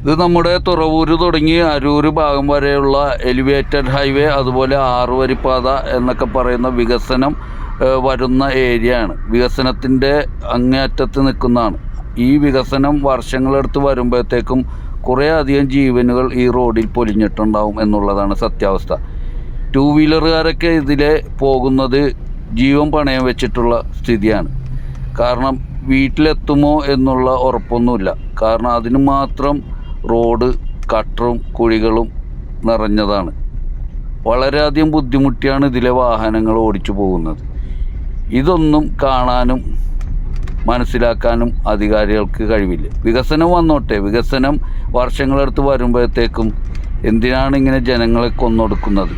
ഇത് നമ്മുടെ തുറവൂര് തുടങ്ങി അരൂർ ഭാഗം വരെയുള്ള എലിവേറ്റഡ് ഹൈവേ, അതുപോലെ 6 വരിപ്പാത എന്നൊക്കെ പറയുന്ന വികസനം വരുന്ന ഏരിയയാണ്. വികസനത്തിൻ്റെ അങ്ങേയറ്റത്ത് നിൽക്കുന്നതാണ്. ഈ വികസനം വർഷങ്ങളെടുത്ത് വരുമ്പോഴത്തേക്കും കുറേ അധികം ജീവനുകൾ ഈ റോഡിൽ പൊലിഞ്ഞിട്ടുണ്ടാവും എന്നുള്ളതാണ് സത്യാവസ്ഥ. 2 വീലറുകാരൊക്കെ ഇതിലെ പോകുന്നത് ജീവൻ പണയം വെച്ചിട്ടുള്ള സ്ഥിതിയാണ്. കാരണം വീട്ടിലെത്തുമോ എന്നുള്ള ഉറപ്പൊന്നുമില്ല. കാരണം അതിന് മാത്രം റോഡ് കട്ടറും കുഴികളും നിറഞ്ഞതാണ്. വളരെയധികം ബുദ്ധിമുട്ടിയാണ് ഇതിലെ വാഹനങ്ങൾ ഓടിച്ചു പോകുന്നത്. ഇതൊന്നും കാണാനും മനസ്സിലാക്കാനും അധികാരികൾക്ക് കഴിവില്ല. വികസനം വന്നോട്ടെ, വികസനം വർഷങ്ങളെടുത്ത് വരുമ്പോഴത്തേക്കും എന്തിനാണ് ഇങ്ങനെ ജനങ്ങളെ കൊന്നൊടുക്കുന്നത്?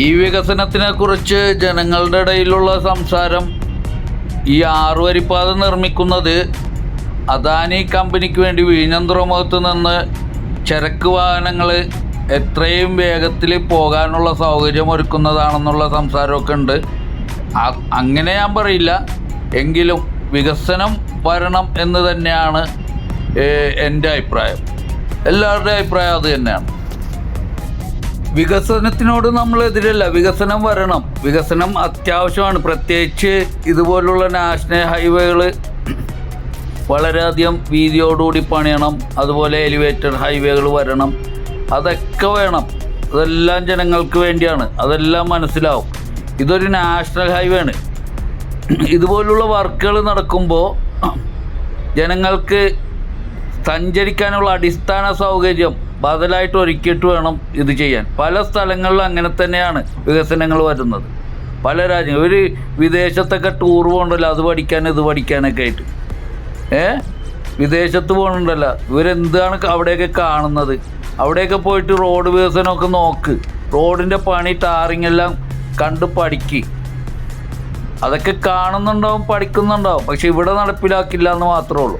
ഈ വികസനത്തിനെ കുറിച്ച് ജനങ്ങളുടെ ഇടയിലുള്ള സംസാരം, ഈ 6 വരിപ്പാത നിർമ്മിക്കുന്നത് അദാനി കമ്പനിക്ക് വേണ്ടി വിഴിഞ്ഞം തുറമുഖത്ത് നിന്ന് ചരക്ക് വാഹനങ്ങൾ എത്രയും വേഗത്തിൽ പോകാനുള്ള സൗകര്യം ഒരുക്കുന്നതാണെന്നുള്ള സംസാരമൊക്കെ ഉണ്ട്. അങ്ങനെ ഞാൻ പറയില്ല, എങ്കിലും വികസനം വരണം എന്ന് തന്നെയാണ് എൻ്റെ അഭിപ്രായം. എല്ലാവരുടെയും അഭിപ്രായം അത് തന്നെയാണ്. വികസനത്തിനോട് നമ്മളെതിരല്ല, വികസനം വരണം, വികസനം അത്യാവശ്യമാണ്. പ്രത്യേകിച്ച് ഇതുപോലുള്ള നാഷണൽ ഹൈവേകൾ വളരെയധികം വീതിയോടുകൂടി പണിയണം. അതുപോലെ എലിവേറ്റഡ് ഹൈവേകൾ വരണം, അതൊക്കെ വേണം. അതെല്ലാം ജനങ്ങൾക്ക് വേണ്ടിയാണ്, അതെല്ലാം മനസ്സിലാവും. ഇതൊരു നാഷണൽ ഹൈവേ ആണ്. ഇതുപോലുള്ള വർക്കുകൾ നടക്കുമ്പോൾ ജനങ്ങൾക്ക് സഞ്ചരിക്കാനുള്ള അടിസ്ഥാന സൗകര്യം ബദലായിട്ട് ഒരുക്കിയിട്ട് വേണം ഇത് ചെയ്യാൻ. പല സ്ഥലങ്ങളിലും അങ്ങനെ തന്നെയാണ് വികസനങ്ങൾ വരുന്നത്. പല രാജ്യങ്ങൾ, ഒരു വിദേശത്തൊക്കെ ടൂർ പോകണ്ടല്ലോ, അത് പഠിക്കാൻ ഇത് പഠിക്കാനൊക്കെ ആയിട്ട് വിദേശത്ത് പോകണുണ്ടല്ലോ. ഇവരെന്താണ് അവിടെയൊക്കെ കാണുന്നത്? അവിടെയൊക്കെ പോയിട്ട് റോഡ് വികസനമൊക്കെ നോക്ക്, റോഡിൻ്റെ പണി ടാറിങ് എല്ലാം കണ്ട് പഠിക്ക്. അതൊക്കെ കാണുന്നുണ്ടാവും, പഠിക്കുന്നുണ്ടാവും. പക്ഷെ ഇവിടെ നടപ്പിലാക്കില്ല എന്ന് മാത്രമേ ഉള്ളൂ.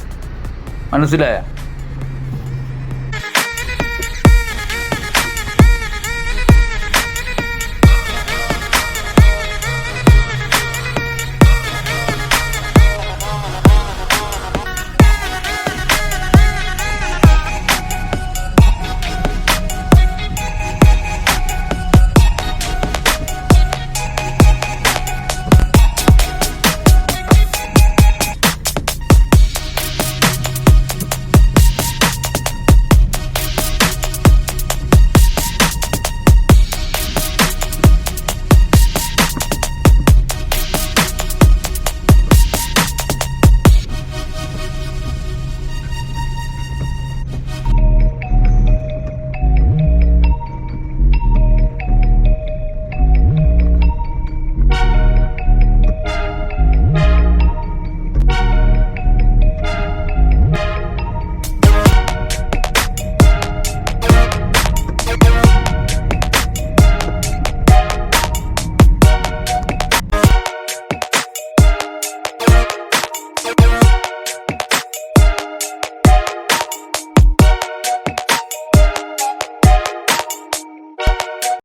മനസ്സിലായ?